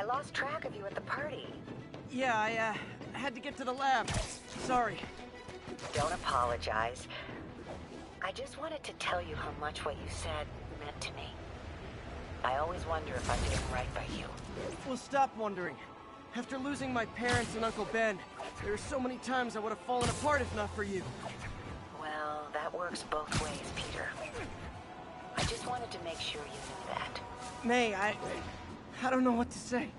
lost track of you at the party. Yeah, I had to get to the lab. Sorry. Don't apologize. I just wanted to tell you how much what you said meant to me. I always wonder if I'm doing right by you. Well, stop wondering. After losing my parents and Uncle Ben, there are so many times I would have fallen apart if not for you. Well, that works both ways, Peter. I just wanted to make sure you knew that. May, I don't know what to say.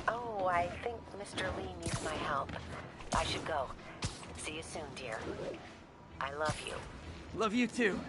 Oh, I think Mr. Lee needs my help. I should go. See you soon, dear. I love you. Love you too.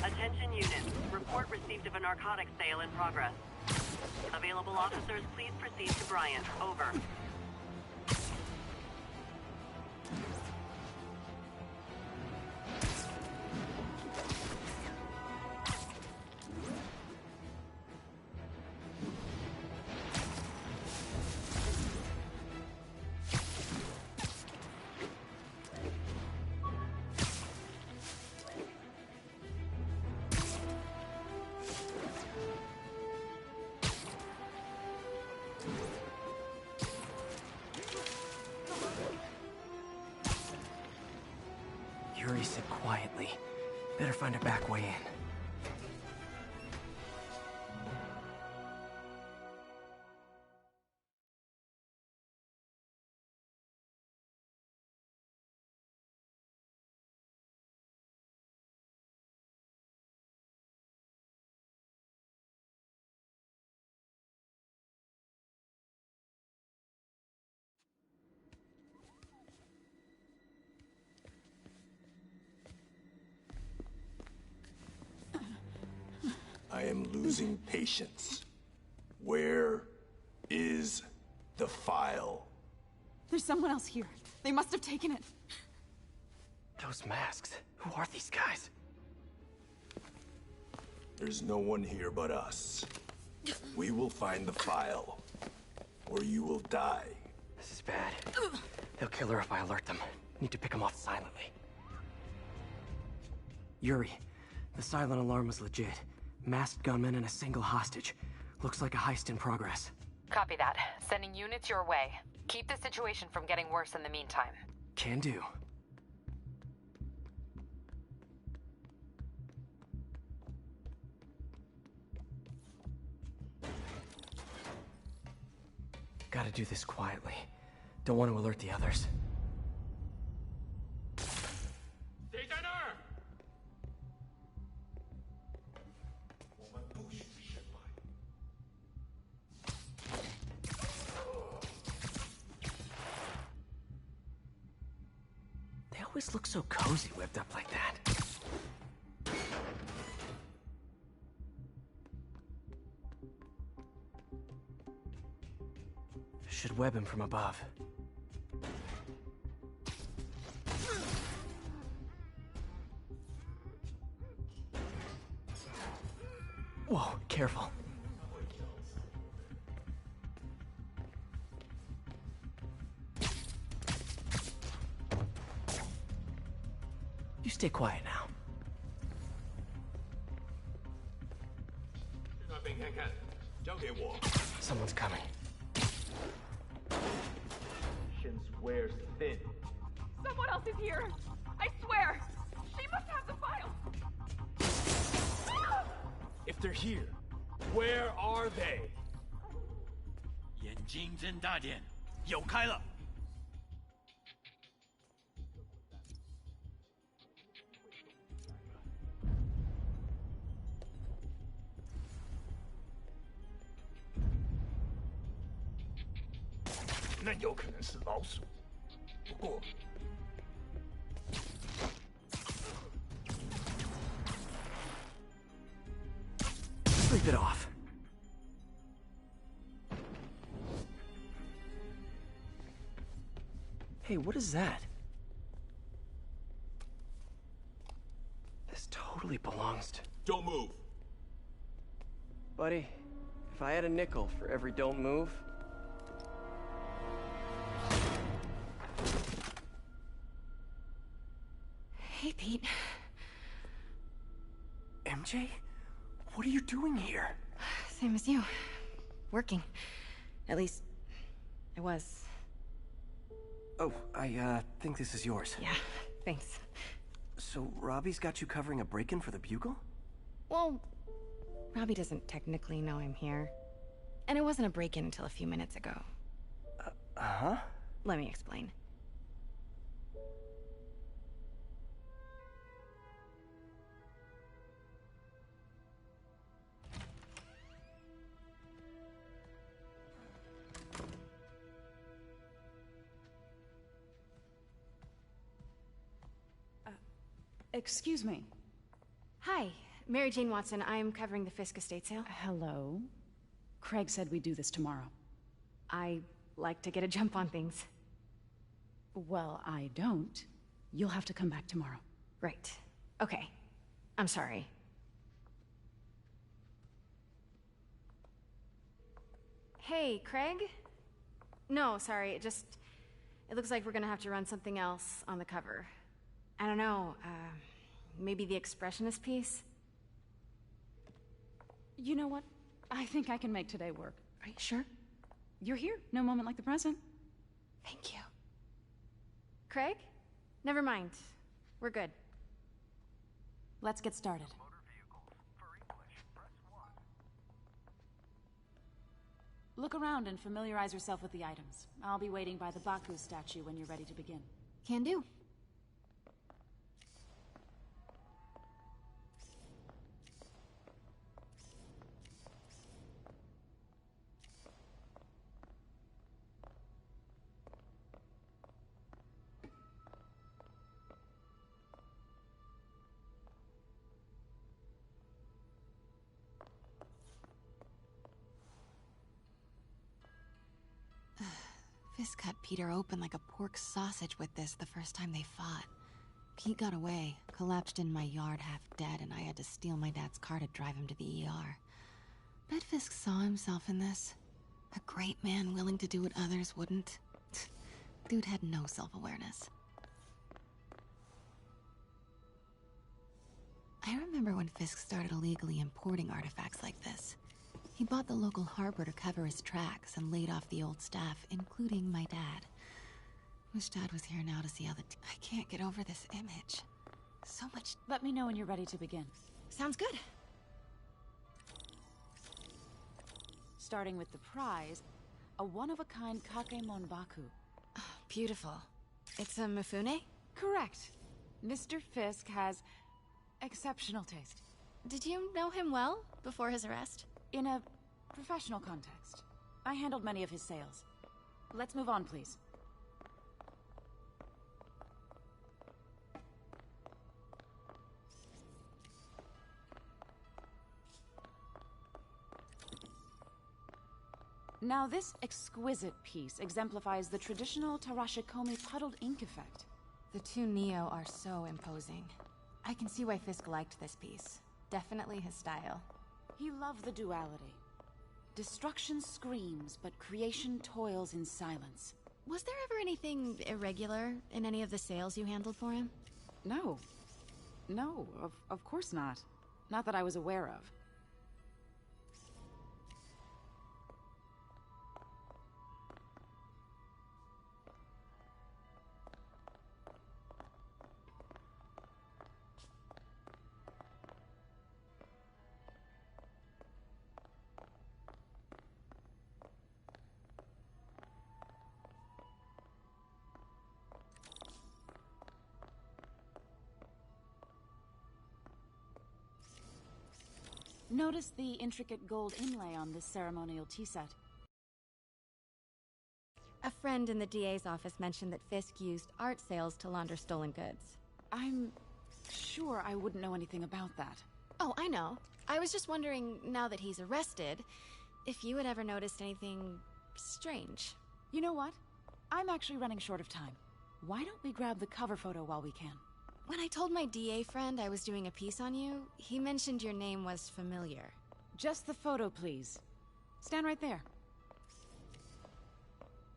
Attention units. Report received of a narcotics sale in progress. Available officers, please proceed to Bryant. Over. Yuri said quietly. Better find a back way in. I am losing patience. Where is the file? There's someone else here. They must have taken it. Those masks. Who are these guys? There's no one here but us. We will find the file, or you will die. This is bad. They'll kill her if I alert them. Need to pick them off silently. Yuri, the silent alarm was legit. Masked gunmen and a single hostage. Looks like a heist in progress. Copy that. Sending units your way. Keep the situation from getting worse in the meantime. Can do. Gotta do this quietly. Don't want to alert the others. They always look so cozy whipped up like that. Should web him from above. Whoa, careful. You stay quiet now. Someone's coming. Wears thin. Someone else is here. I swear. She must have the file. If they're here, where are they? 眼睛睁大点，有开了。那有可能是老鼠，不过。 Sleep it off. Hey, what is that? This totally belongs to... Don't move. Buddy, if I had a nickel for every don't move... Hey, Pete. MJ? What are you doing here? Same as you. Working. At least, I was. Oh, I think this is yours. Yeah, thanks. So, Robbie's got you covering a break-in for the Bugle? Well, Robbie doesn't technically know I'm here. And it wasn't a break-in until a few minutes ago. Uh-huh? Let me explain. Excuse me. Hi, Mary Jane Watson. I'm covering the Fisk estate sale. Hello. Craig said we'd do this tomorrow. I like to get a jump on things. Well, I don't. You'll have to come back tomorrow. Right. Okay. I'm sorry. Hey, Craig? No, sorry, it looks like we're gonna have to run something else on the cover. I don't know, maybe the expressionist piece? You know what? I think I can make today work. Are you sure? You're here. No moment like the present. Thank you. Craig? Never mind. We're good. Let's get started. Look around and familiarize yourself with the items. I'll be waiting by the Baku statue when you're ready to begin. Can do. Fisk cut Peter open like a pork sausage with this the first time they fought. Pete got away, collapsed in my yard half dead, and I had to steal my dad's car to drive him to the ER. Bet Fisk saw himself in this. A great man willing to do what others wouldn't. Dude had no self-awareness. I remember when Fisk started illegally importing artifacts like this. He bought the local harbor to cover his tracks and laid off the old staff, including my dad. Wish Dad was here now to see how I can't get over this image. So much... Let me know when you're ready to begin. Sounds good. Starting with the prize, a one-of-a-kind Kakemon Baku. Oh, beautiful. It's a Mifune? Correct. Mr. Fisk has exceptional taste. Did you know him well before his arrest? In a professional context. I handled many of his sales. Let's move on, please. Now this exquisite piece exemplifies the traditional Tarashikomi puddled ink effect. The two Neo are so imposing. I can see why Fisk liked this piece. Definitely his style. He loved the duality. Destruction screams, but creation toils in silence. Was there ever anything irregular in any of the sales you handled for him? No. No, of course not. Not that I was aware of. Notice the intricate gold inlay on this ceremonial tea set. A friend in the DA's office mentioned that Fisk used art sales to launder stolen goods. I'm sure I wouldn't know anything about that. Oh, I know. I was just wondering, now that he's arrested, if you had ever noticed anything strange. You know what? I'm actually running short of time. Why don't we grab the cover photo while we can? When I told my DA friend I was doing a piece on you, he mentioned your name was familiar. Just the photo, please. Stand right there.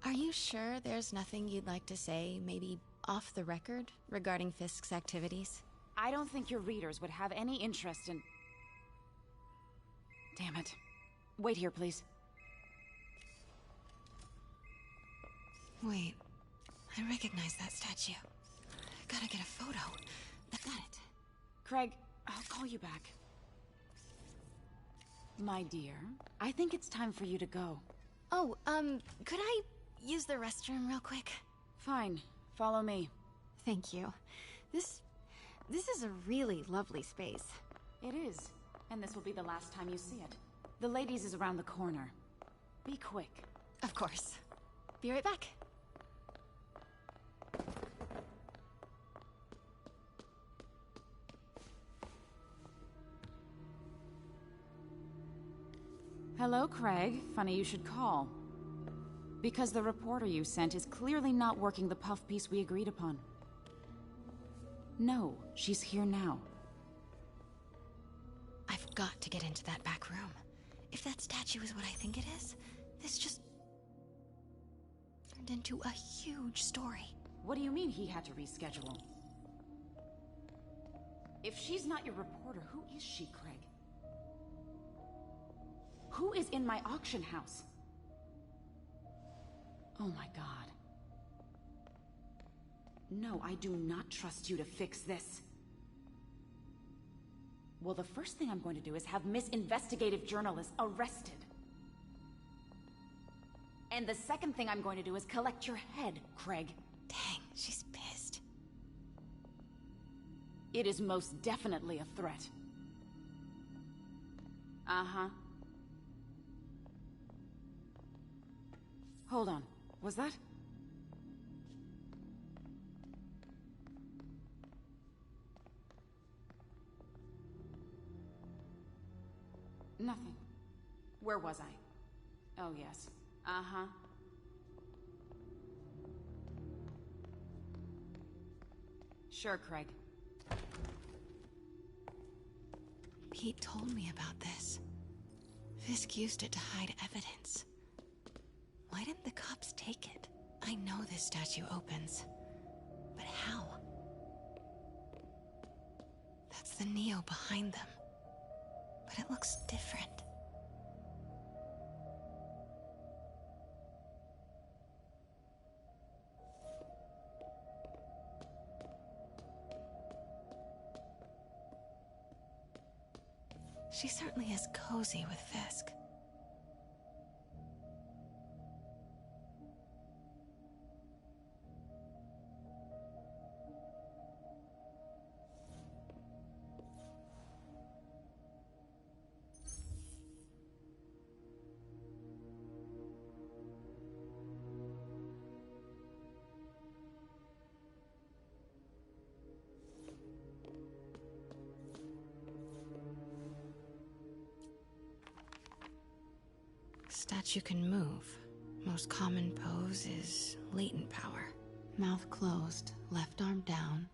Are you sure there's nothing you'd like to say, maybe off the record, regarding Fisk's activities? I don't think your readers would have any interest in... Damn it. Wait here, please. Wait. I recognize that statue. Gotta get a photo. Got it. Craig, I'll call you back. My dear, I think it's time for you to go. Oh, could I use the restroom real quick? Fine. Follow me. Thank you. This is a really lovely space. It is. And this will be the last time you see it. The ladies is around the corner. Be quick. Of course. Be right back. Hello, Craig. Funny you should call. Because the reporter you sent is clearly not working the puff piece we agreed upon. No, she's here now. I've got to get into that back room. If that statue is what I think it is, this just turned into a huge story. What do you mean he had to reschedule? If she's not your reporter, who is she, Craig? Who is in my auction house? Oh my god. No, I do not trust you to fix this. Well, the first thing I'm going to do is have Miss Investigative Journalist arrested. And the second thing I'm going to do is collect your head, Craig. Dang, she's pissed. It is most definitely a threat. Uh-huh. Hold on. Was that? Nothing. Where was I? Oh, yes. Uh-huh. Sure, Craig. Pete told me about this. Fisk used it to hide evidence. Why didn't the cops take it? I know this statue opens. But how? That's the Neo behind them. But it looks different. She certainly is cozy with Fisk. Statue can move. Most common pose is latent power. Mouth closed, left arm down,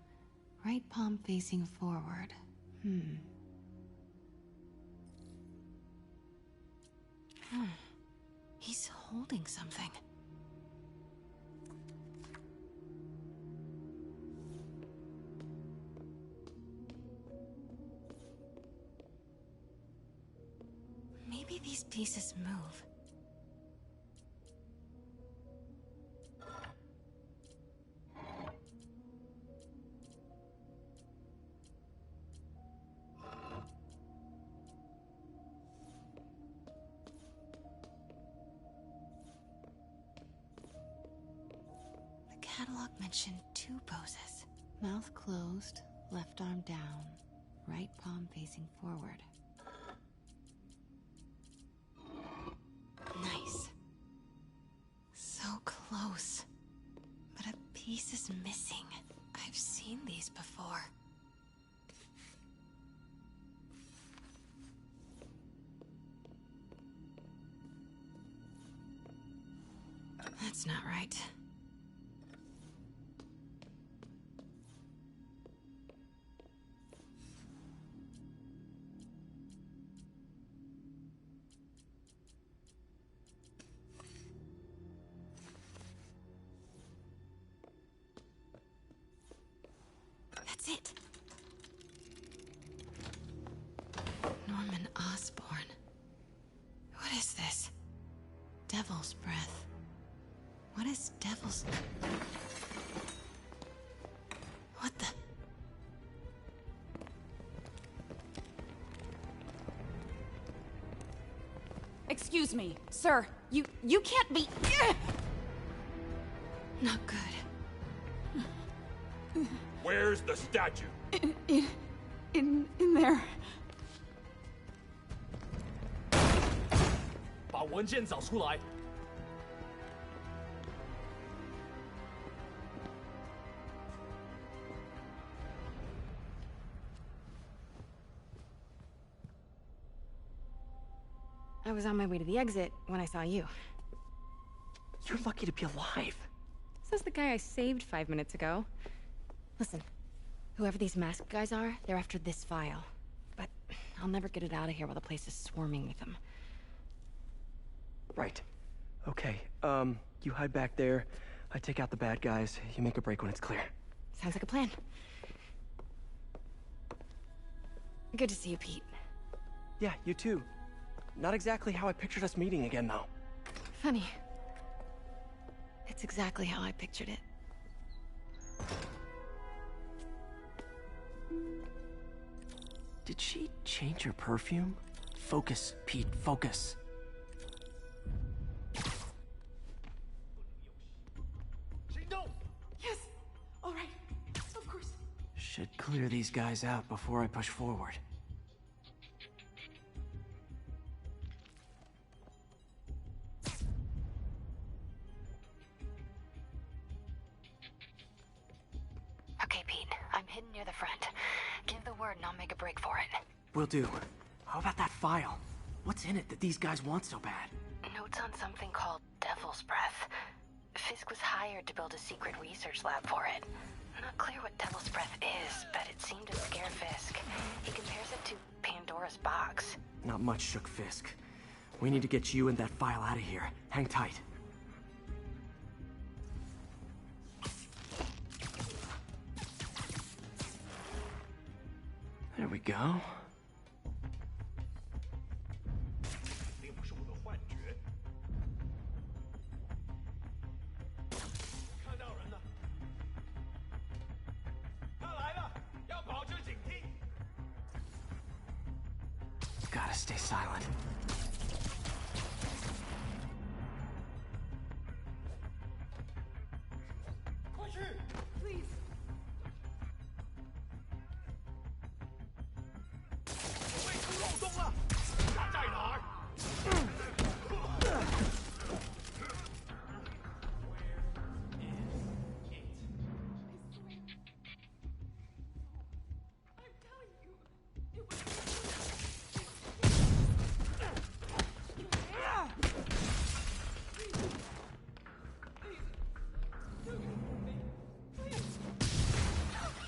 right palm facing forward. He's holding something. Maybe these pieces move. Catalog mentioned 2 poses. Mouth closed, left arm down, right palm facing forward. Nice. So close. But a piece is missing. I've seen these before. That's not right. Devil's breath? What is devil's... What the... Excuse me, sir. You can't be... Not good. Where's the statue? In there. 把文件找出来。 I was on my way to the exit when I saw you. You're lucky to be alive. Says the guy I saved 5 minutes ago. Listen, whoever these masked guys are, they're after this file. But I'll never get it out of here while the place is swarming with them. Right. Okay, you hide back there. I take out the bad guys. You make a break when it's clear. Sounds like a plan. Good to see you, Pete. Yeah, you too. Not exactly how I pictured us meeting again, though. Funny. It's exactly how I pictured it. Did she change her perfume? Focus, Pete, focus. Yes! Alright. Of course. Should clear these guys out before I push forward. Okay, Pete. I'm hidden near the front. Give the word and I'll make a break for it. Will do. How about that file? What's in it that these guys want so bad? Notes on something called Devil's Breath. Fisk was hired to build a secret research lab for it. Not clear what Devil's Breath is, but it seemed to scare Fisk. He compares it to Pandora's box. Not much shook Fisk. We need to get you and that file out of here. Hang tight. There we go. 并不是我的幻觉。看到人了，他来了，要保持警惕。 Gotta stay silent. Please. 被出漏洞了，他在哪儿？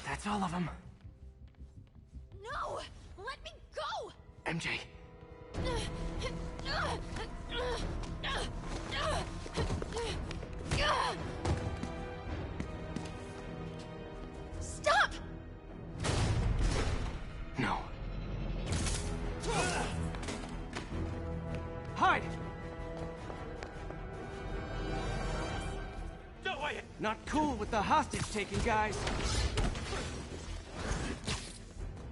That's all of them. No! Let me go! MJ. Stop! No. Hide! 这位， Not cool with the hostage taking, guys.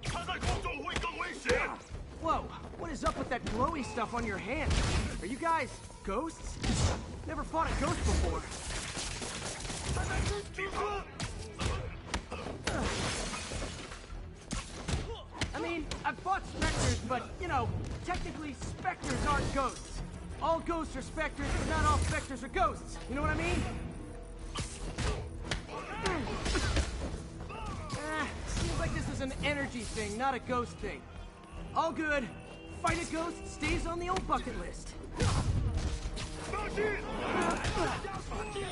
他在空中会更危险。 Whoa, what is up with that glowy stuff on your hand? Are you guys ghosts? Never fought a ghost before. I mean, I've fought specters, but, you know, technically specters aren't ghosts. All ghosts are specters, but not all specters are ghosts. You know what I mean? Seems like this is an energy thing, not a ghost thing. All good. Fight a ghost stays on the old bucket list. 放心。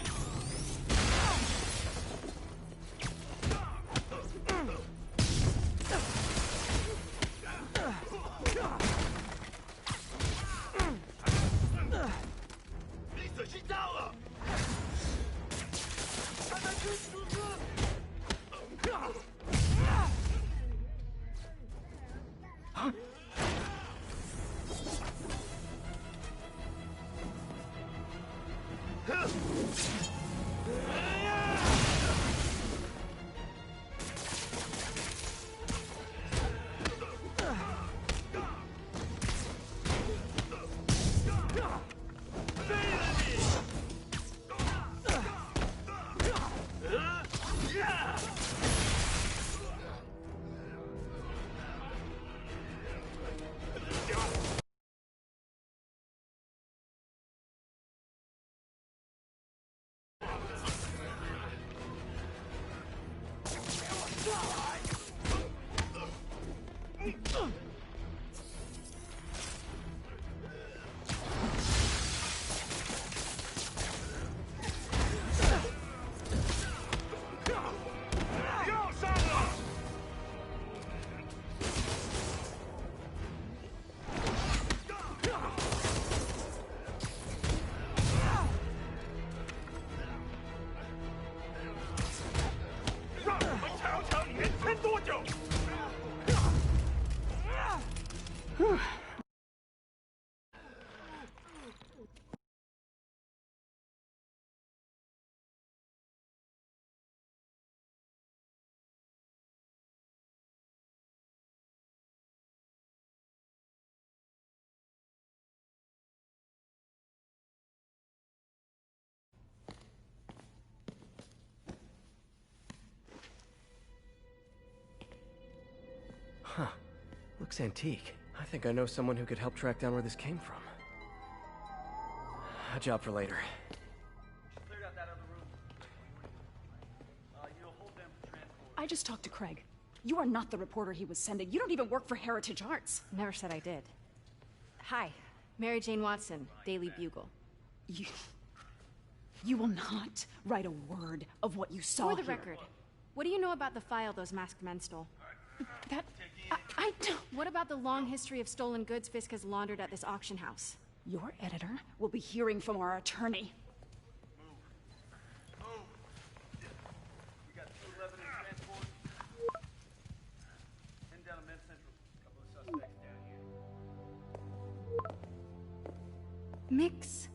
你仔细招了。他在吃鼠子。 Huh? Huh. Looks antique. I think I know someone who could help track down where this came from. A job for later. I just talked to Craig. You are not the reporter he was sending. You don't even work for Heritage Arts. Never said I did. Hi, Mary Jane Watson, Daily Bugle. You will not write a word of what you saw For the here. record, what do you know about the file those masked men stole? I don't... What about the long history of stolen goods Fisk has laundered at this auction house? Your editor will be hearing from our attorney. We got 211 in transport. Heading down to Med Central. Couple of suspects down here. Mix.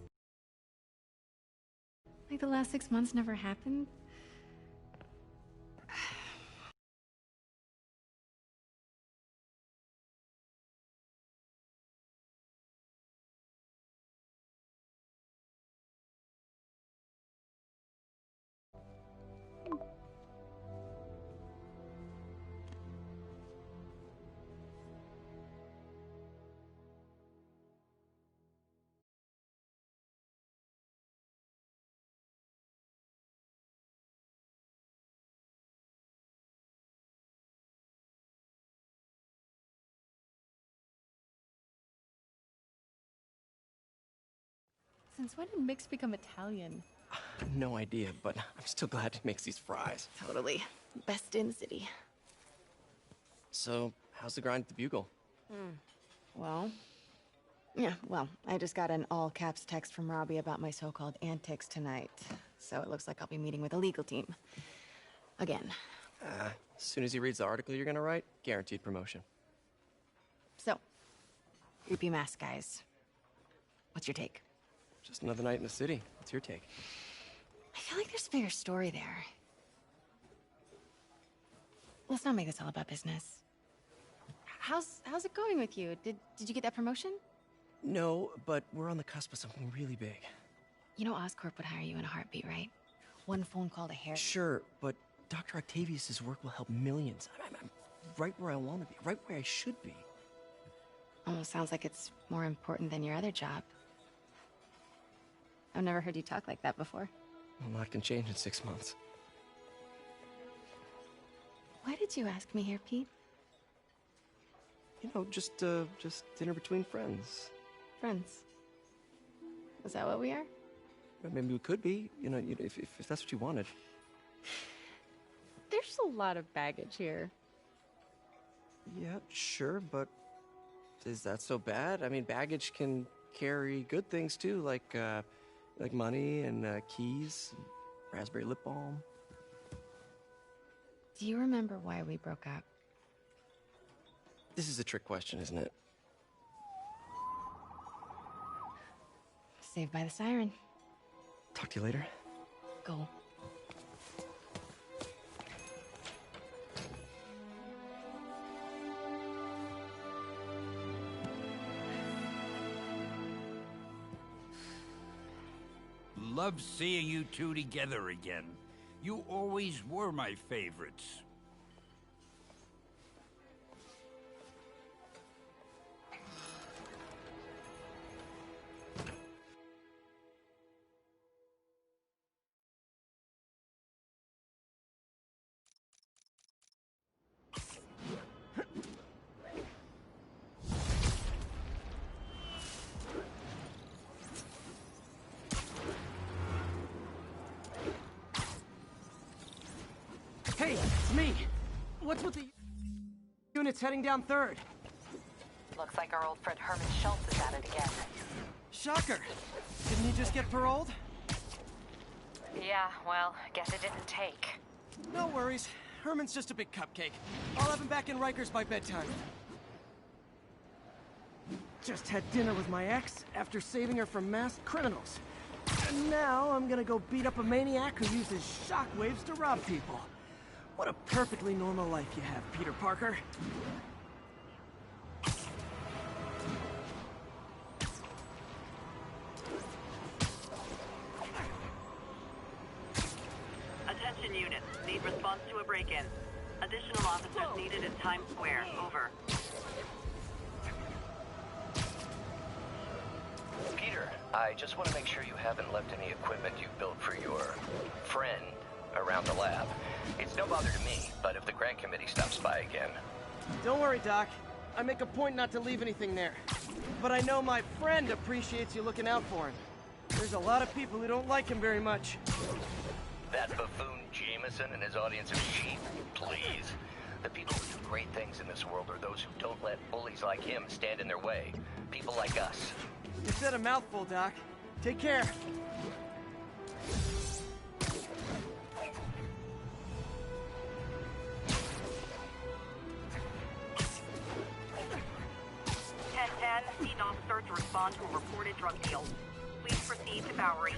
Like the last 6 months never happened? Since when did Mix become Italian? No idea, but I'm still glad he makes these fries. Totally. Best in the city. So, how's the grind at the Bugle? Well, I just got an all-caps text from Robbie about my so-called antics tonight. So it looks like I'll be meeting with the legal team. Again. As soon as he reads the article you're gonna write, guaranteed promotion. So, creepy mask guys. What's your take? Just another night in the city. What's your take? I feel like there's a bigger story there. Let's not make this all about business. How's it going with you? Did you get that promotion? No, but we're on the cusp of something really big. You know Oscorp would hire you in a heartbeat, right? One phone call to Harry. Sure, but Dr. Octavius's work will help millions. I'm right where I want to be, right where I should be. Almost sounds like it's more important than your other job. I've never heard you talk like that before. A lot can change in 6 months. Why did you ask me here, Pete? You know, just dinner between friends. Friends. Is that what we are? Well, maybe we could be, if that's what you wanted. There's a lot of baggage here. Yeah, sure, but is that so bad? I mean, baggage can carry good things too, like money and keys, raspberry lip balm. Do you remember why we broke up? This is a trick question, isn't it? Saved by the siren. Talk to you later. Go. Love seeing you two together again. You always were my favorites. Hey, it's me. What's with the units heading down 3rd? Looks like our old friend Herman Schultz is at it again. Shocker. Didn't he just get paroled? Yeah, well, guess it didn't take. No worries. Herman's just a big cupcake. I'll have him back in Rikers by bedtime. Just had dinner with my ex after saving her from masked criminals. And now I'm gonna go beat up a maniac who uses shockwaves to rob people. What a perfectly normal life you have, Peter Parker. Attention units. Need response to a break-in. Additional officers needed in Times Square. Over. Peter, I just want to make sure you haven't left any equipment you built for your friend around the lab. It's no bother to me, but if the grant committee stops by again... Don't worry, Doc. I make a point not to leave anything there. But I know my friend appreciates you looking out for him. There's a lot of people who don't like him very much. That buffoon Jameson and his audience of sheep? Please. The people who do great things in this world are those who don't let bullies like him stand in their way. People like us. You said a mouthful, Doc. Take care. Need officer to respond to a reported drug deal. Please proceed to Bowery.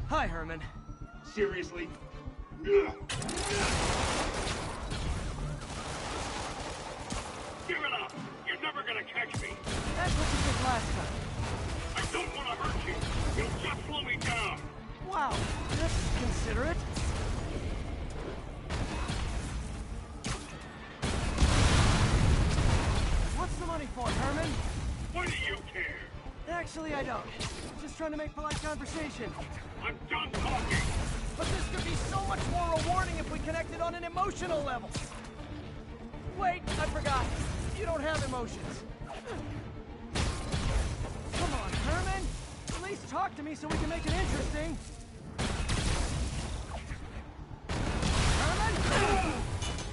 Hi, Herman. Seriously? Give it up! You're never gonna catch me! That's what you did last time. I don't want to hurt you! You'll just slow me down! Wow, that's considerate. What's the money for, Herman? Why do you care? Actually, I don't. Just trying to make polite conversation. I'm done talking! But this could be so much more rewarding if we connected on an emotional level. Wait, I forgot. You don't have emotions. Come on, Herman. At least talk to me so we can make it interesting. Herman?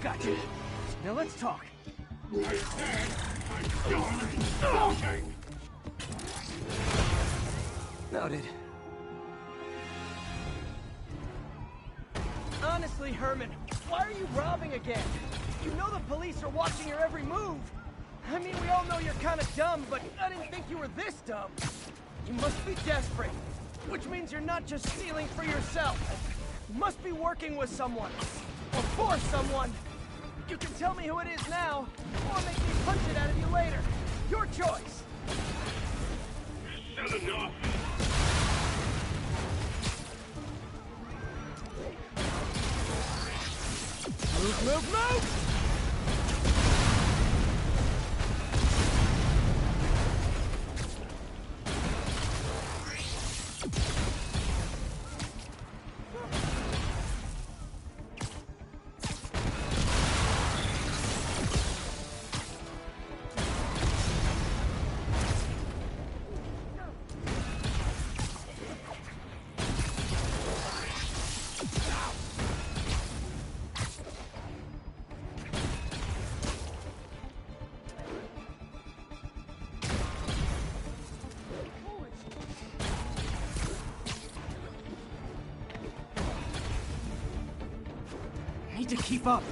Gotcha. Now let's talk. I said I'm done talking! Noted. Honestly, Herman, why are you robbing again? You know the police are watching your every move. I mean, we all know you're kind of dumb, but I didn't think you were this dumb. You must be desperate, which means you're not just stealing for yourself. You must be working with someone, or for someone. You can tell me who it is now, or make me punch it out of you later. Your choice. Said enough! Move, move, move! need to keep up.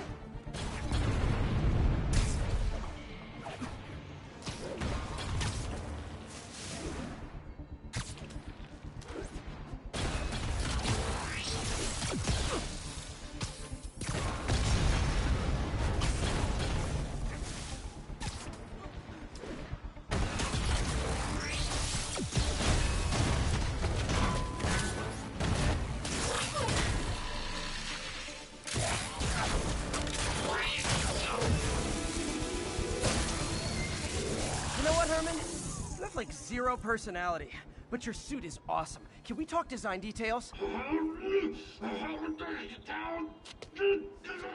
Like zero personality, but your suit is awesome. Can we talk design details?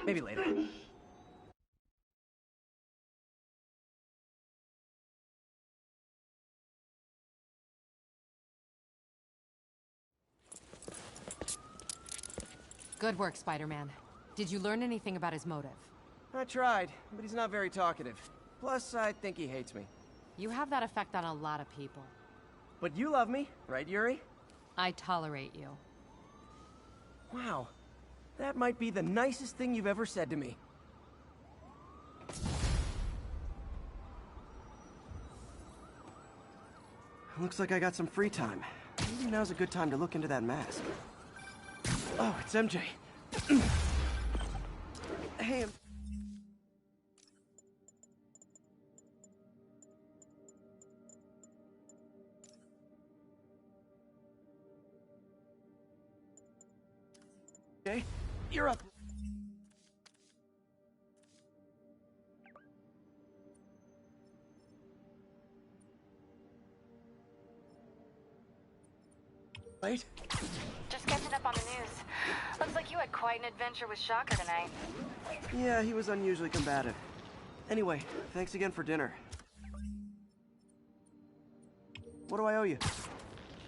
Maybe later. Good work, Spider-Man. Did you learn anything about his motive? I tried, but he's not very talkative. Plus, I think he hates me. You have that effect on a lot of people. But you love me, right, Yuri? I tolerate you. Wow. That might be the nicest thing you've ever said to me. Looks like I got some free time. Maybe now's a good time to look into that mask. Oh, it's MJ. Hey, Okay, you're up. Right? Just catching up on the news. Looks like you had quite an adventure with Shocker tonight. Yeah, he was unusually combative. Anyway, thanks again for dinner. What do I owe you?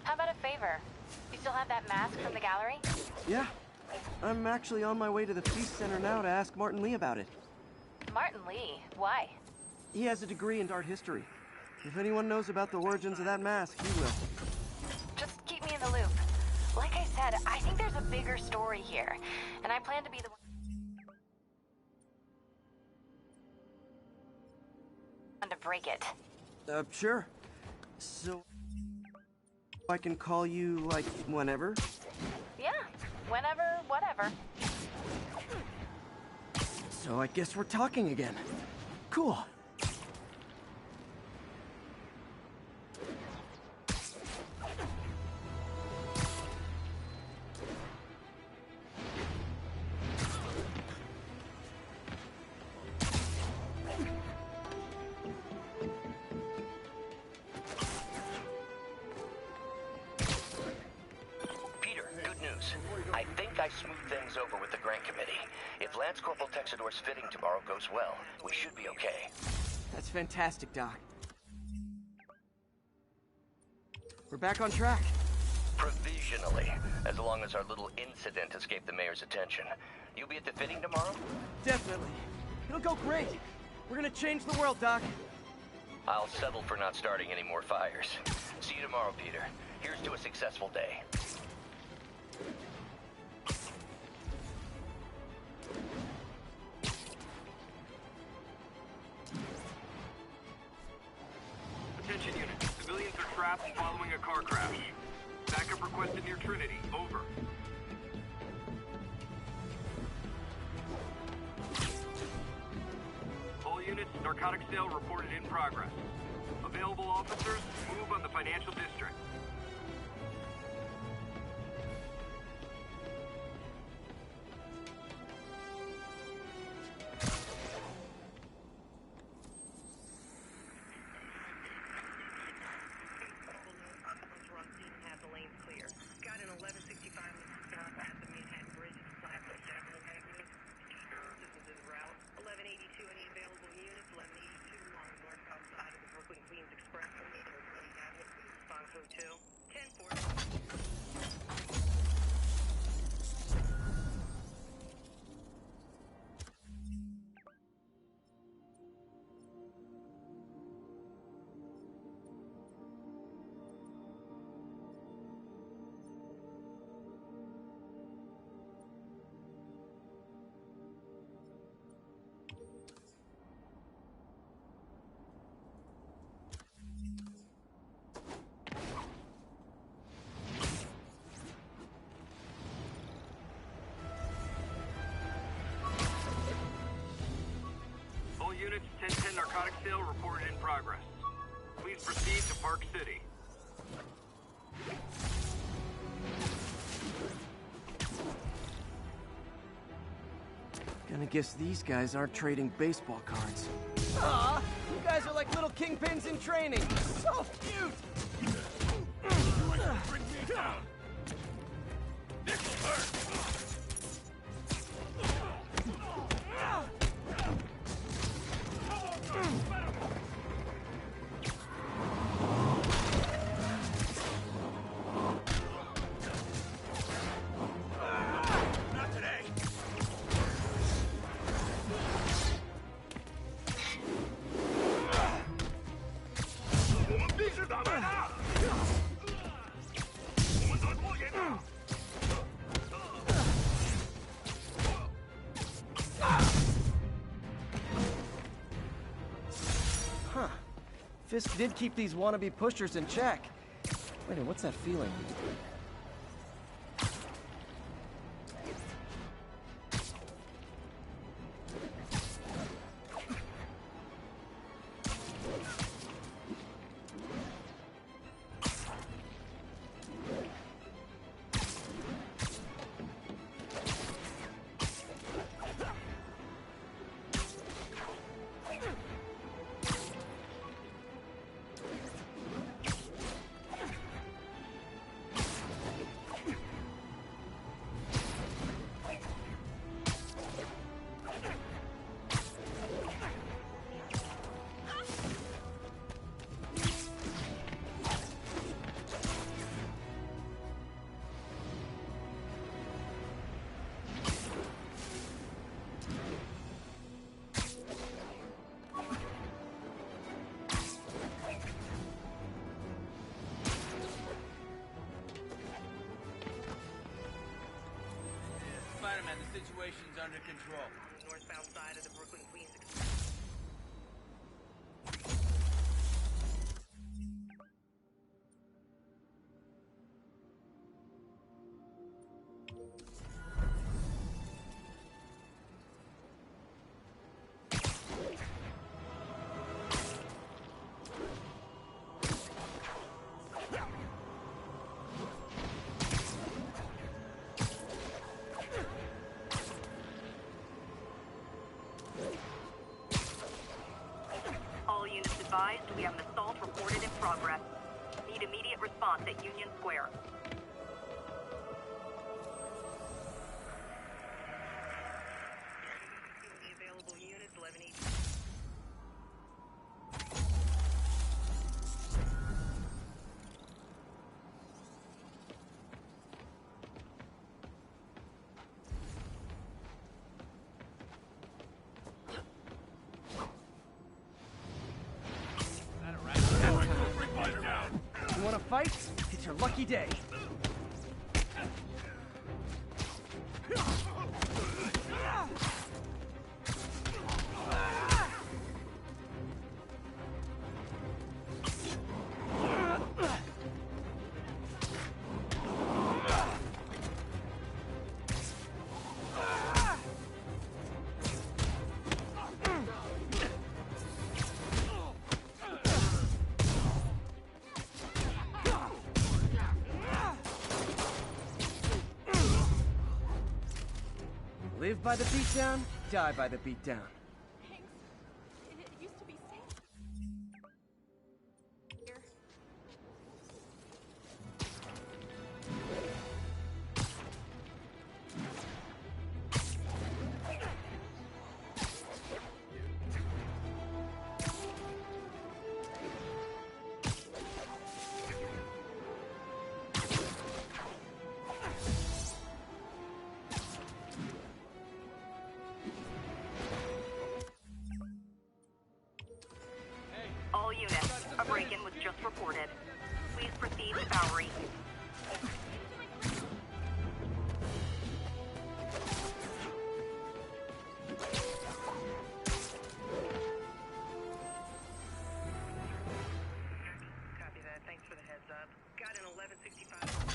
How about a favor? You still have that mask from the gallery? Yeah. I'm actually on my way to the Feast Center now to ask Martin Lee about it. Martin Lee? Why? He has a degree in art history. If anyone knows about the origins of that mask, he will. Just keep me in the loop. Like I said, I think there's a bigger story here, and I plan to be the one to break it. Sure. So, I can call you, like, whenever? Yeah, whenever, whatever. So I guess we're talking again. Cool. I smoothed things over with the grant committee. If Lance Corporal Texador's fitting tomorrow goes well, we should be okay. That's fantastic, Doc. We're back on track. Provisionally, as long as our little incident escaped the mayor's attention. You'll be at the fitting tomorrow? Definitely. It'll go great. We're gonna change the world, Doc. I'll settle for not starting any more fires. See you tomorrow, Peter. Here's to a successful day. Attention unit. Civilians are trapped following a car crash. Backup requested near Trinity. Over. All units, narcotic sale reported in progress. Available officers, move on the financial district. Hotel. units, 1010 narcotic sale reported in progress. Please proceed to Park City. Gonna guess these guys aren't trading baseball cards. Aw, you guys are like little kingpins in training. So cute! Bring me down! This'll hurt! Not today! Huh. Fisk did keep these wannabe pushers in check. Wait, what's that feeling? Spiderman, the situation's under control. Northbound side of the Brooklyn Queens. All units advised, we have an assault reported in progress. Need immediate response at Union Square. The available units, 11 each. You wanna fight? It's your lucky day. Live by the beatdown, die by the beatdown. Thanks. It used to be safe. Here. All units, a break-in was just reported. Please proceed to Bowery. Copy that. Thanks for the heads up. Got an 1165.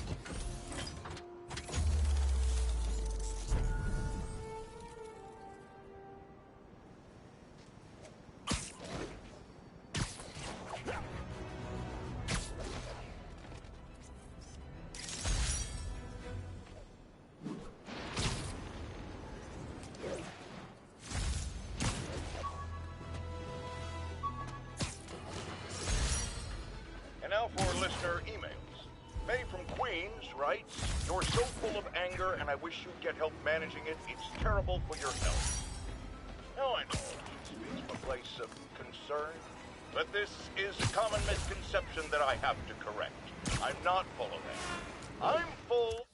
listener emails. May from Queens writes, "You're so full of anger and I wish you'd get help managing it. It's terrible for your health." Now I know it speaks from a place of concern, but this is a common misconception that I have to correct. I'm not full of anger. I'm full...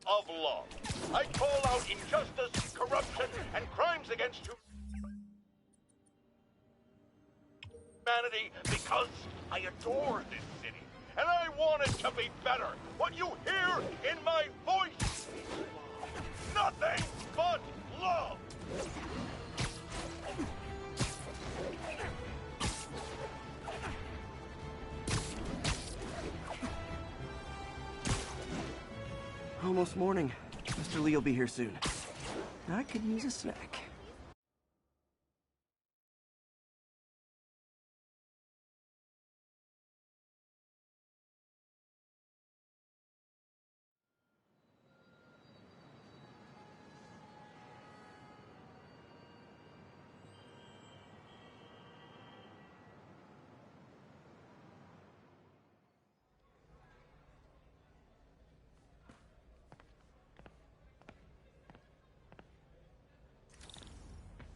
of love. I call out injustice, corruption, and crimes against humanity because I adore this city, and I want it to be better. What you hear in my voice is love. Nothing but love. Almost morning. Mr. Lee will be here soon. I could use a snack.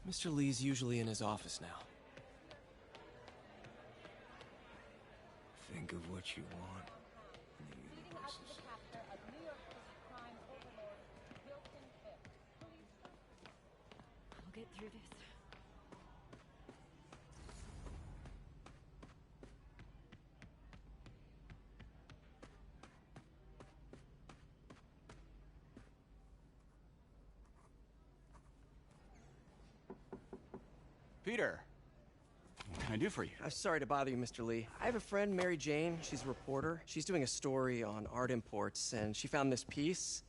Mr. Lee's usually in his office now. Think of what you want, and the universe is... We'll get through this. Peter, what can I do for you? I'm sorry to bother you, Mr. Lee. I have a friend, Mary Jane. She's a reporter. She's doing a story on art imports, and she found this piece.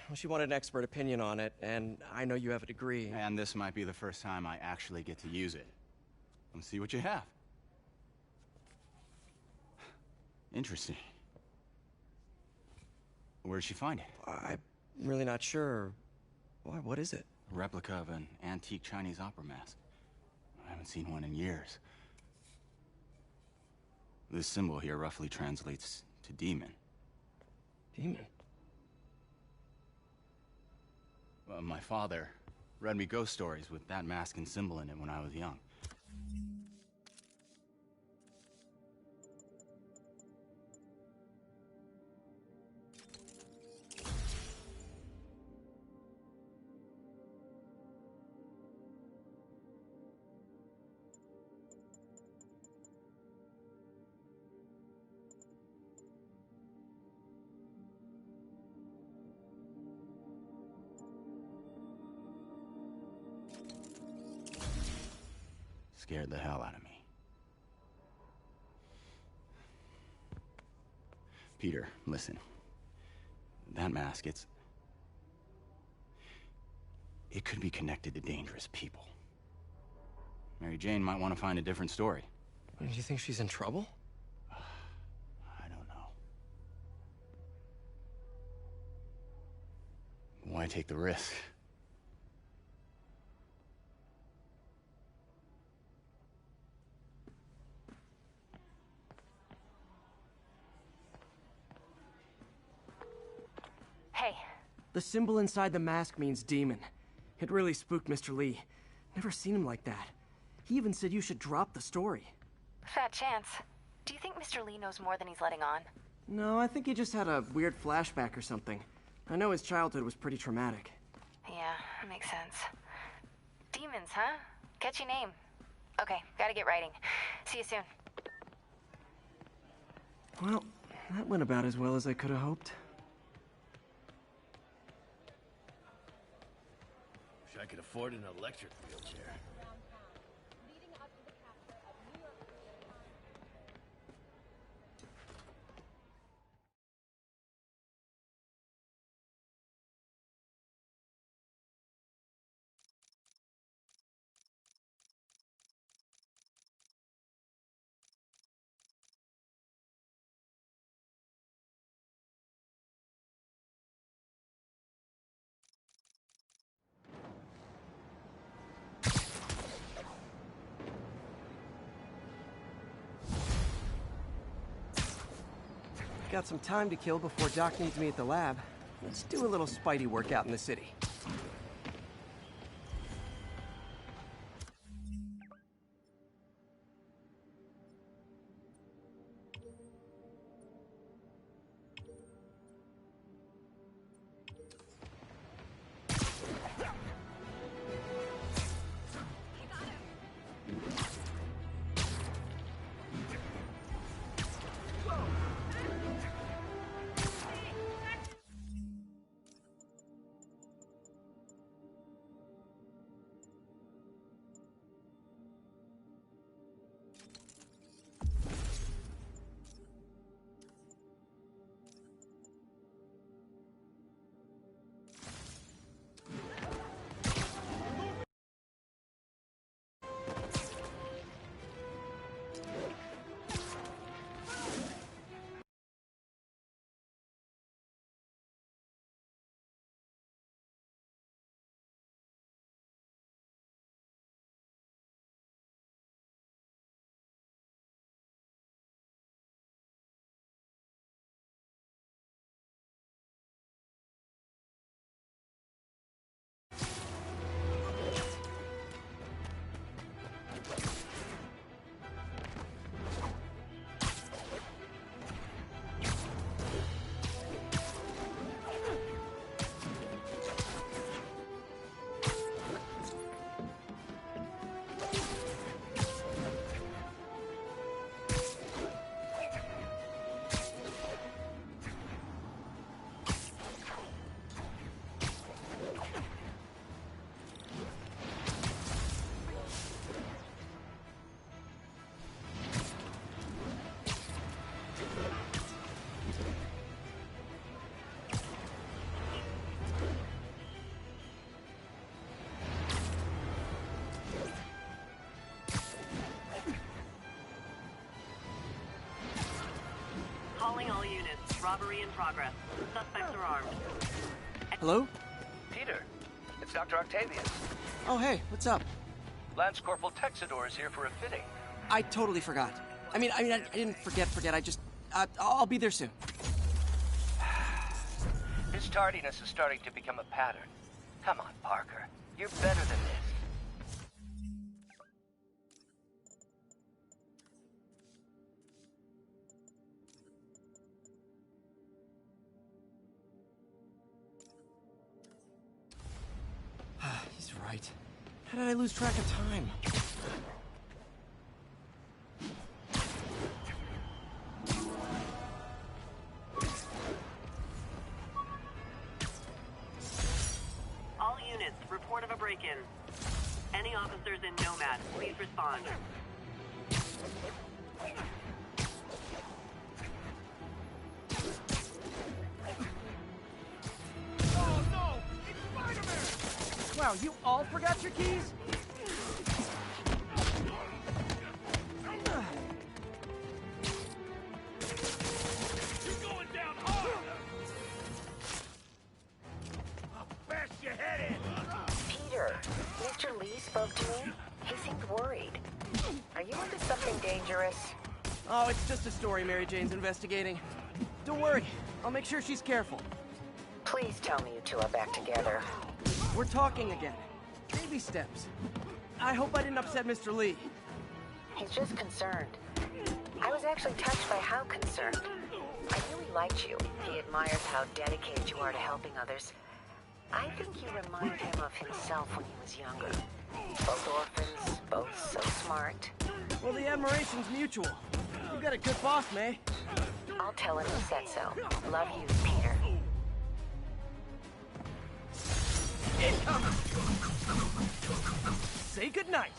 Well, she wanted an expert opinion on it, and I know you have a degree. And this might be the first time I actually get to use it. Let's see what you have. Interesting. Where did she find it? I'm really not sure. Why, what is it? A replica of an antique Chinese opera mask. I haven't seen one in years. This symbol here roughly translates to demon. Demon? Well, my father read me ghost stories with that mask and symbol in it when I was young. Scared the hell out of me. Peter, listen. That mask, it could be connected to dangerous people. Mary Jane might want to find a different story. Do you think she's in trouble? I don't know. Why take the risk? Hey. The symbol inside the mask means demon. It really spooked Mr. Lee. Never seen him like that. He even said you should drop the story. Fat chance. Do you think Mr. Lee knows more than he's letting on? No, I think he just had a weird flashback or something. I know his childhood was pretty traumatic. Yeah, makes sense. Demons, huh? Catchy name. Okay, gotta get writing. See you soon. Well, that went about as well as I could have hoped. Wish I could afford an electric wheelchair. got some time to kill before Doc needs me at the lab. Let's do a little Spidey workout in the city. Calling all units. Robbery in progress. Suspects are armed. Hello? Peter, it's Dr. Octavius. Oh, hey, what's up? Lance Corporal Texador is here for a fitting. I totally forgot. I didn't forget. I'll be there soon. His tardiness is starting to become a pattern. Come on, Parker. You're better than this. He's right. How did I lose track of time? All units, report of a break-in. Any officers in Nomad, please respond. Oh no! It's Spiderman! Wow, you all forgot your keys? You're going down hard! I'll bash your head in! Peter, Mr. Lee spoke to me. He seemed worried. Are you into something dangerous? Oh, it's just a story Mary Jane's investigating. Don't worry, I'll make sure she's careful. Please tell me you two are back together. We're talking again. Baby steps. I hope I didn't upset Mr. Lee. He's just concerned. I was actually touched by how concerned. I really liked you. He admires how dedicated you are to helping others. I think you remind him of himself when he was younger. Both orphans, both so smart. Well, the admiration's mutual. You've got a good boss, May. I'll tell him you said so. Love you, Peter. Incoming! Say goodnight.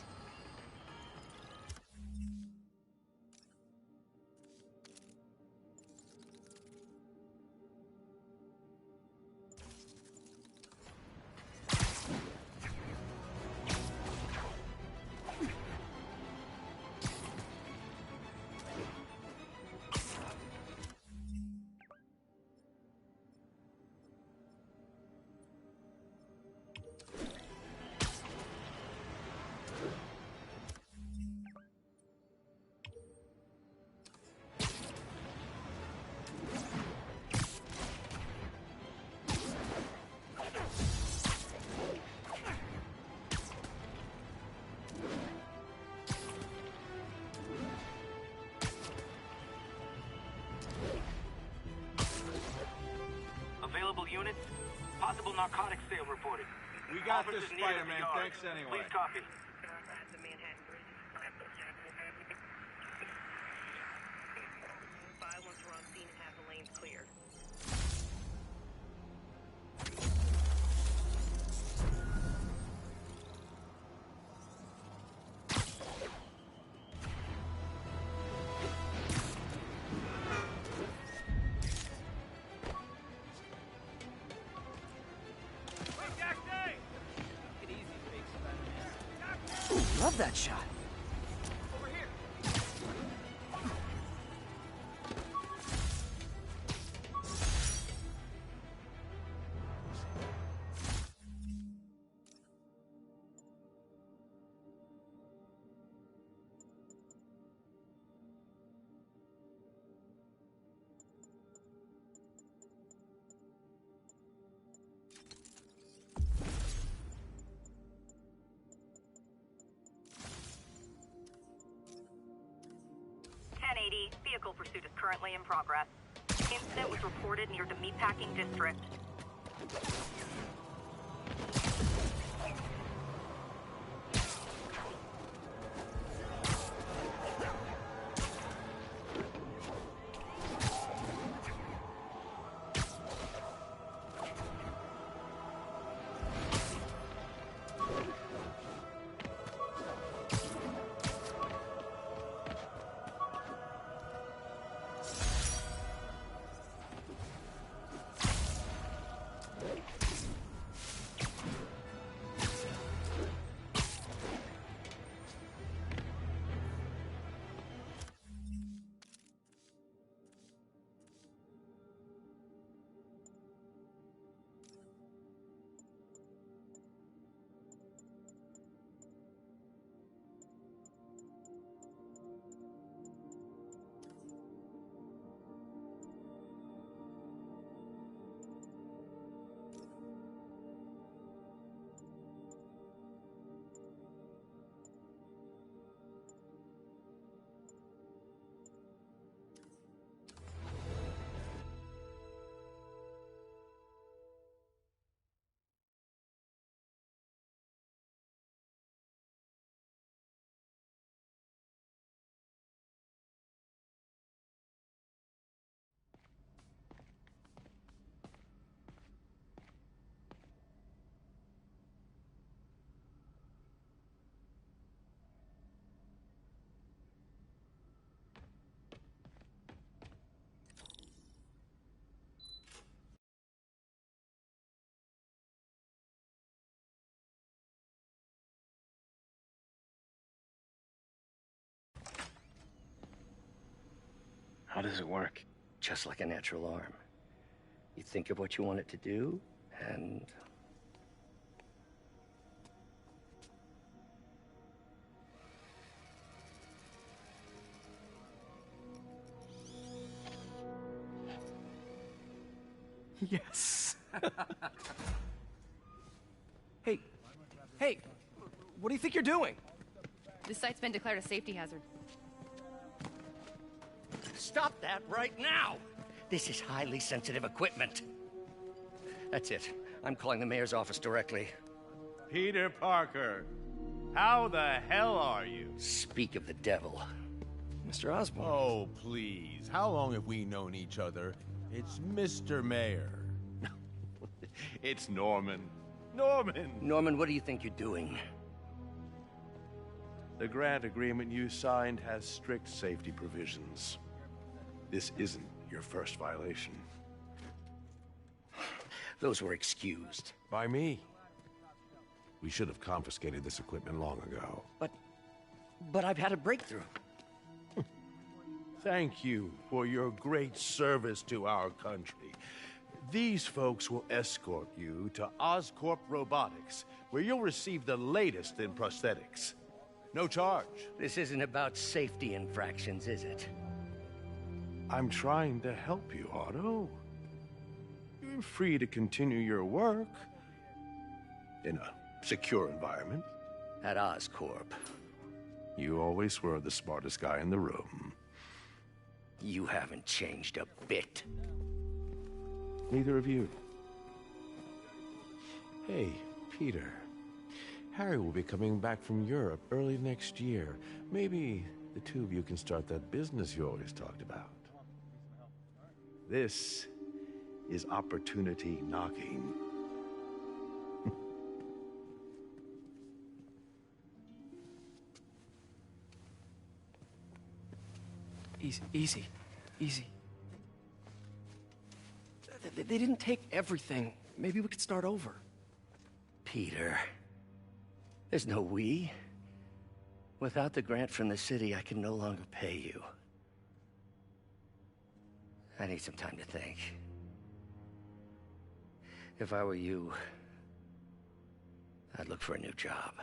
units. Possible narcotics sale reported. We got Officers this, needed at the Spider-Man. yard. Thanks anyway. Please copy. Once we're on scene and have the lanes cleared. Love that shot. Vehicle pursuit is currently in progress. Incident was reported near the meatpacking district. How does it work? Just like a natural arm. You think of what you want it to do, and... Yes. Hey, what do you think you're doing? This site's been declared a safety hazard. Stop that right now! This is highly sensitive equipment. That's it. I'm calling the mayor's office directly. Peter Parker, how the hell are you? Speak of the devil. Mr. Osborn. Oh, please. How long have we known each other? It's Mr. Mayor. It's Norman. Norman, what do you think you're doing? The grant agreement you signed has strict safety provisions. This isn't your first violation. Those were excused. By me. We should have confiscated this equipment long ago. But I've had a breakthrough. Thank you for your great service to our country. These folks will escort you to Oscorp Robotics, where you'll receive the latest in prosthetics. No charge. This isn't about safety infractions, is it? I'm trying to help you, Otto. You're free to continue your work in a secure environment. At Oscorp. You always were the smartest guy in the room. You haven't changed a bit. Neither of you. Hey, Peter. Harry will be coming back from Europe early next year. Maybe the two of you can start that business you always talked about. This is opportunity knocking. Easy. They didn't take everything. Maybe we could start over. Peter, there's no we. Without the grant from the city, I can no longer pay you. I need some time to think. If I were you, I'd look for a new job.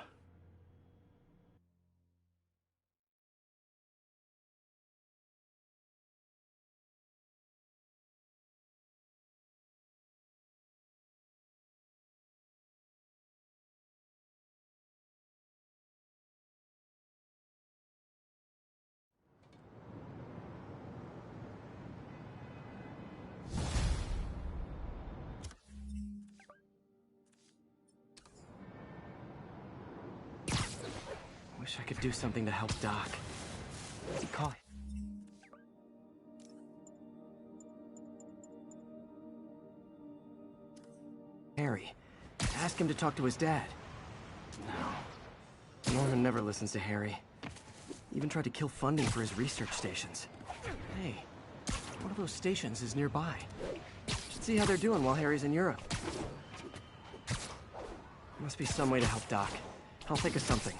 Wish I could do something to help Doc. What's he calling? Harry. Ask him to talk to his dad. No. Norman never listens to Harry. Even tried to kill funding for his research stations. Hey, one of those stations is nearby. Should see how they're doing while Harry's in Europe. Must be some way to help Doc. I'll think of something.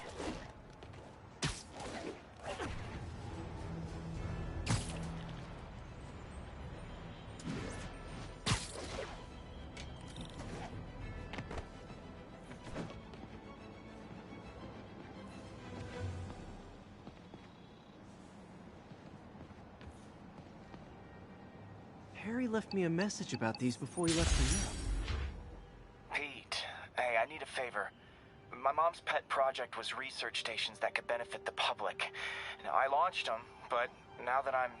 Harry left me a message about these before he left for Europe. Pete, hey, I need a favor. My mom's pet project was research stations that could benefit the public. Now, I launched them, but now that I'm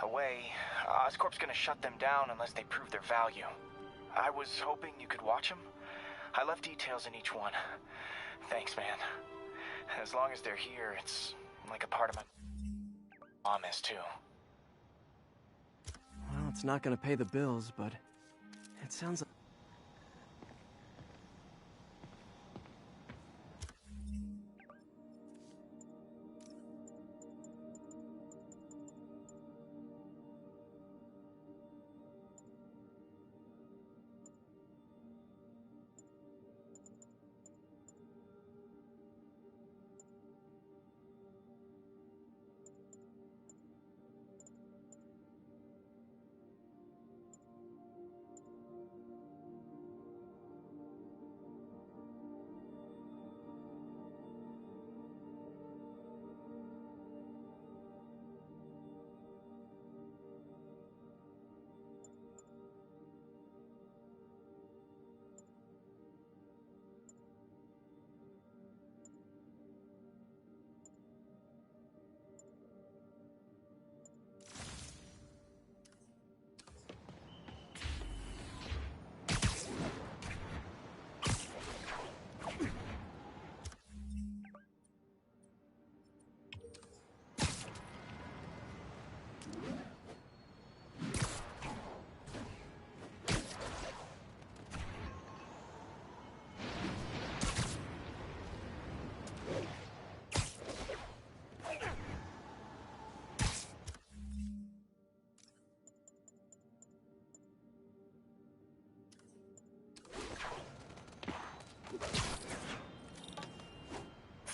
away, Oscorp's gonna shut them down unless they prove their value. I was hoping you could watch them. I left details in each one. Thanks, man. As long as they're here, it's like a part of my mom is too. Well, it's not gonna pay the bills, but it sounds like...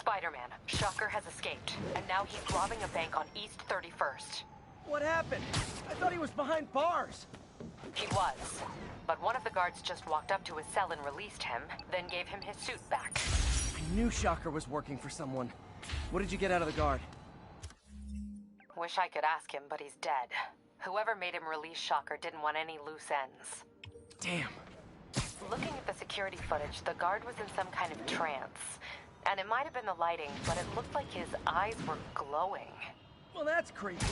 Spiderman, Shocker has escaped, and now he's robbing a bank on East 31st. What happened? I thought he was behind bars. He was, but one of the guards just walked up to his cell and released him, then gave him his suit back. I knew Shocker was working for someone. What did you get out of the guard? Wish I could ask him, but he's dead. Whoever made him release Shocker didn't want any loose ends. Damn. Looking at the security footage, the guard was in some kind of trance. And it might have been the lighting, but it looked like his eyes were glowing. Well, that's creepy.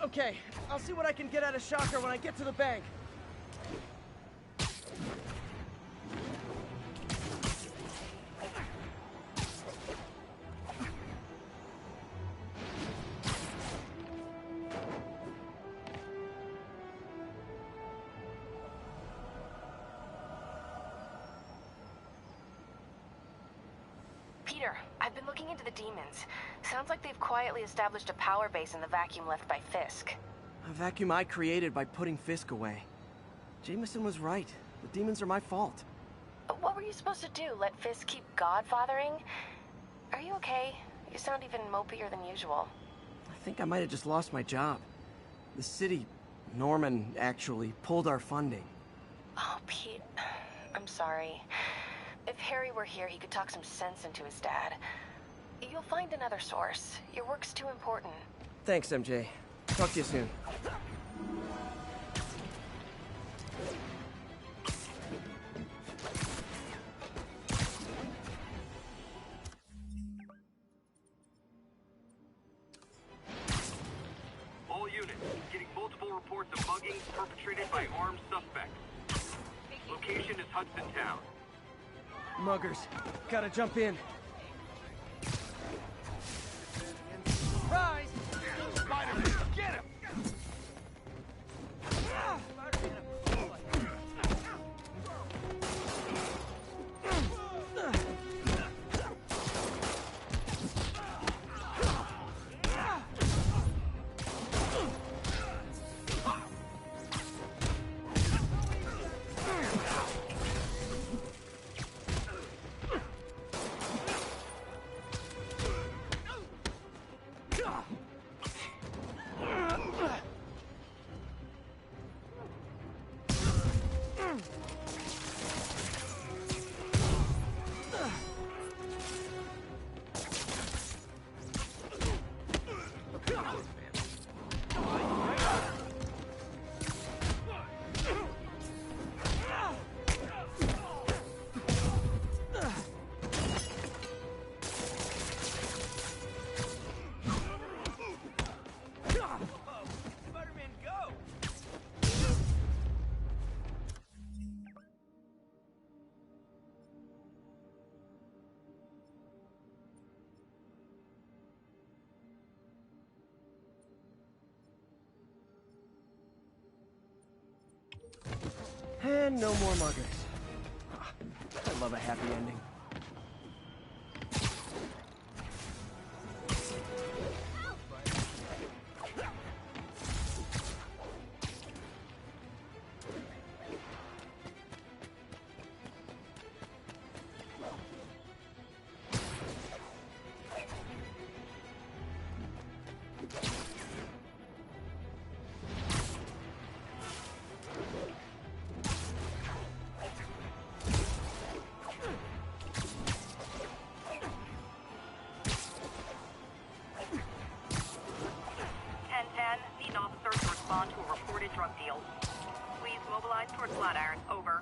Okay, I'll see what I can get out of Shocker when I get to the bank. Peter, I've been looking into the demons. Sounds like they've quietly established a power base in the vacuum left by Fisk. A vacuum I created by putting Fisk away. Jameson was right. The demons are my fault. What were you supposed to do? Let Fisk keep godfathering? Are you okay? You sound even mopier than usual. I think I might have just lost my job. The city, Norman, actually, pulled our funding. Oh, Pete, I'm sorry. If Harry were here, he could talk some sense into his dad. You'll find another source. Your work's too important. Thanks, MJ. Talk to you soon. All units, getting multiple reports of muggings perpetrated by armed suspects. Location is Hudson Town. Muggers, gotta jump in. Surprise! Spiderman, get him! And no more muggers. I love a happy ending. To a reported drug deal. Please mobilize towards Flatiron. Over.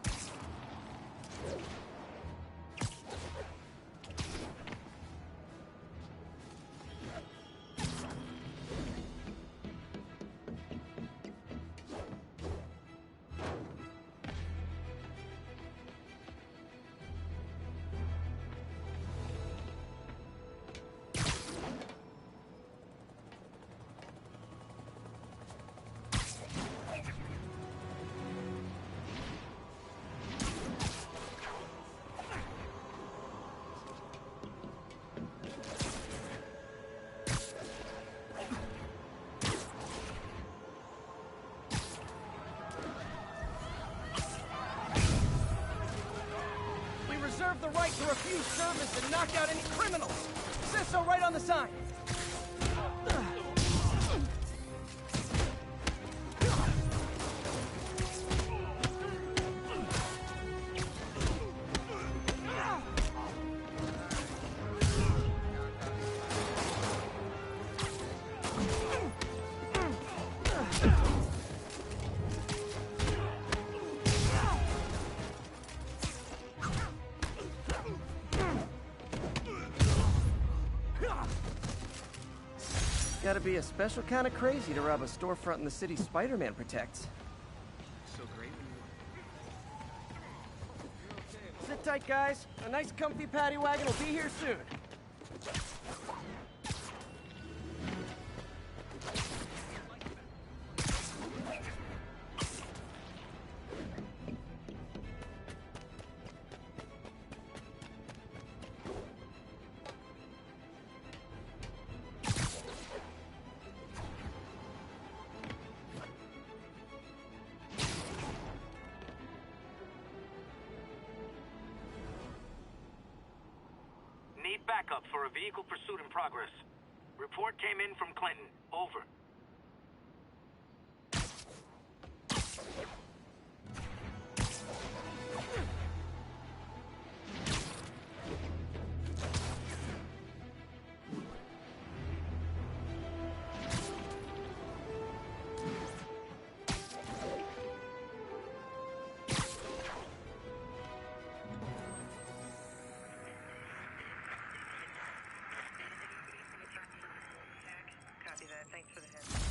Reserve the right to refuse service and knock out any criminals. Says so right on the sign. Gotta be a special kind of crazy to rob a storefront in the city Spider-Man protects. So great. Sit tight, guys. A nice comfy paddy wagon will be here soon. backup for a vehicle pursuit in progress. Report came in from Clinton. Over. Copy that. Thanks for the heads up.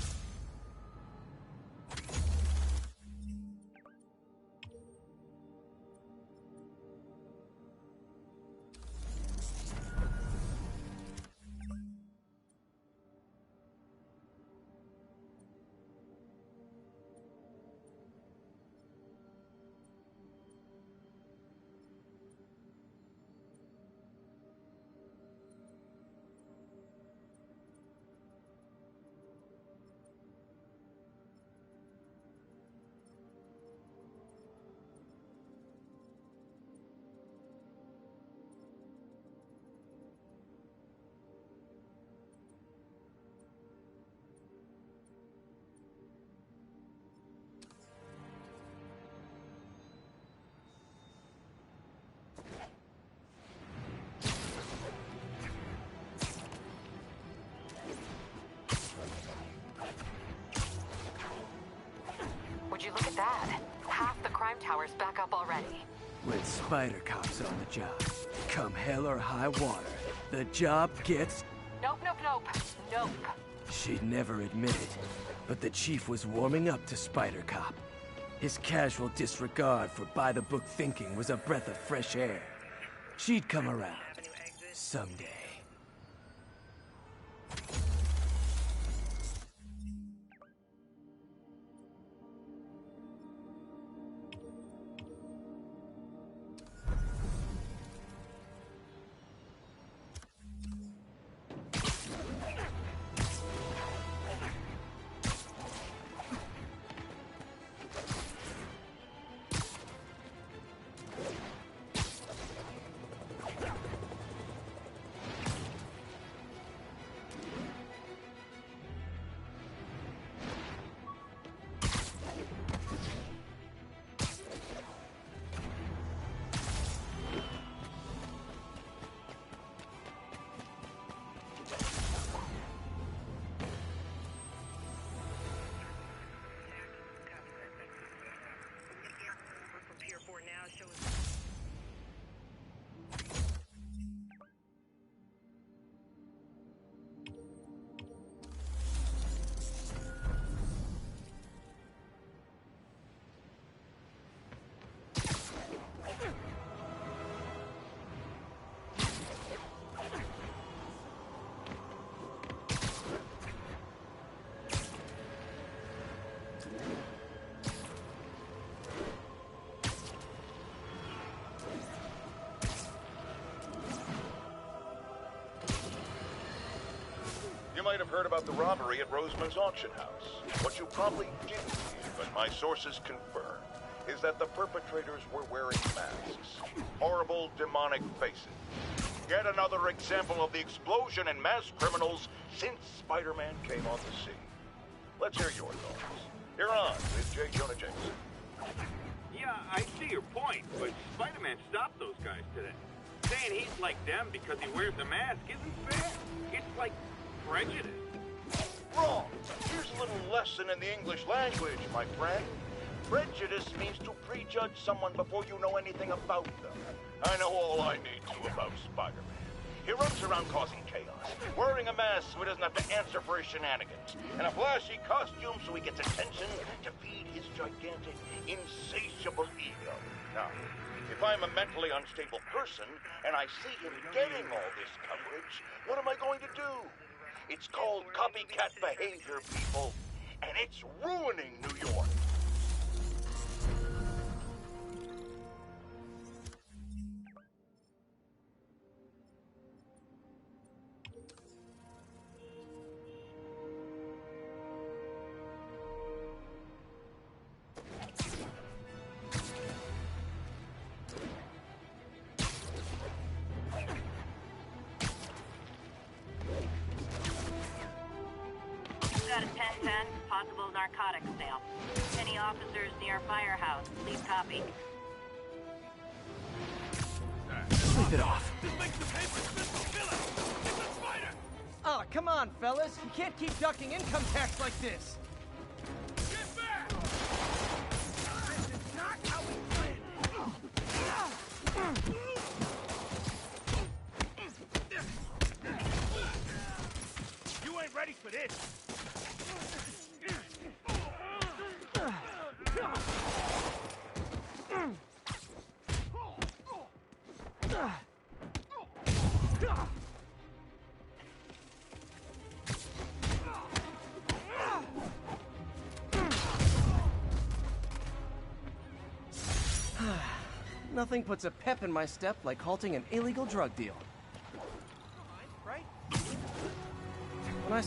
Would you look at that? Half the crime tower's back up already. When Spider Cop's on the job, come hell or high water, the job gets... Nope, nope, nope. Nope. She'd never admit it, but the chief was warming up to Spider Cop. His casual disregard for by-the-book thinking was a breath of fresh air. She'd come around. Someday. You might have heard about the robbery at Roseman's auction house. What you probably didn't hear, but my sources confirm, is that the perpetrators were wearing masks. Horrible, demonic faces. Yet another example of the explosion in mass criminals since Spider-Man came on the scene. Let's hear your thoughts. You're on with J. Jonah Jameson. Yeah, I see your point, but Spider-Man stopped those guys today. Saying he's like them because he wears a mask isn't fair. It's like prejudice. Wrong. Here's a little lesson in the English language, my friend. Prejudice means to prejudge someone before you know anything about them. I know all I need to about Spider-Man. He runs around causing chaos, wearing a mask so he doesn't have to answer for his shenanigans, and a flashy costume so he gets attention to feed his gigantic, insatiable ego. Now, if I'm a mentally unstable person and I see him getting all this coverage, what am I going to do? It's called copycat behavior, people, and it's ruining New York. sale. Any officers near Firehouse, please copy. Sleep it off. This makes the papers crystal killer! It's a spider! Oh, come on, fellas. You can't keep ducking income tax like this. Get back! This is not how we planned it! You ain't ready for this! Nothing puts a pep in my step like halting an illegal drug deal. Right? When I...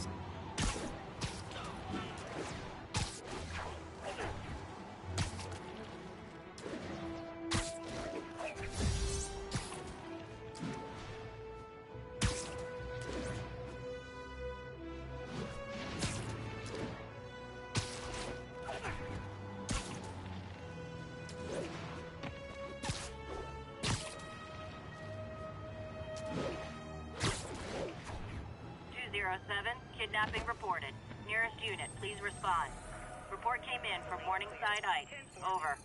Kidnapping reported. Nearest unit, please respond. Report came in from Morningside Heights. Over.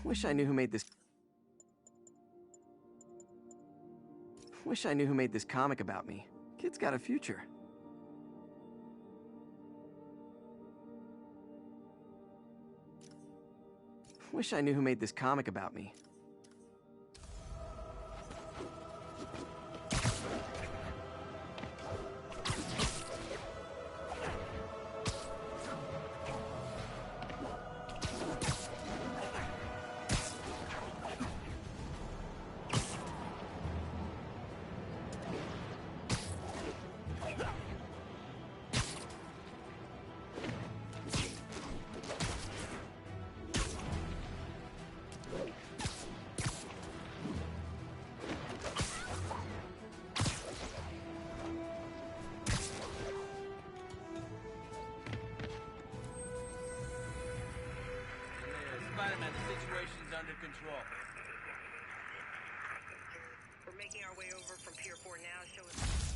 Wish I knew who made this... Wish I knew who made this comic about me. Kid's got a future. Wish I knew who made this comic about me. Spiderman, the situation's under control. We're making our way over from Pier 4 now. Show us...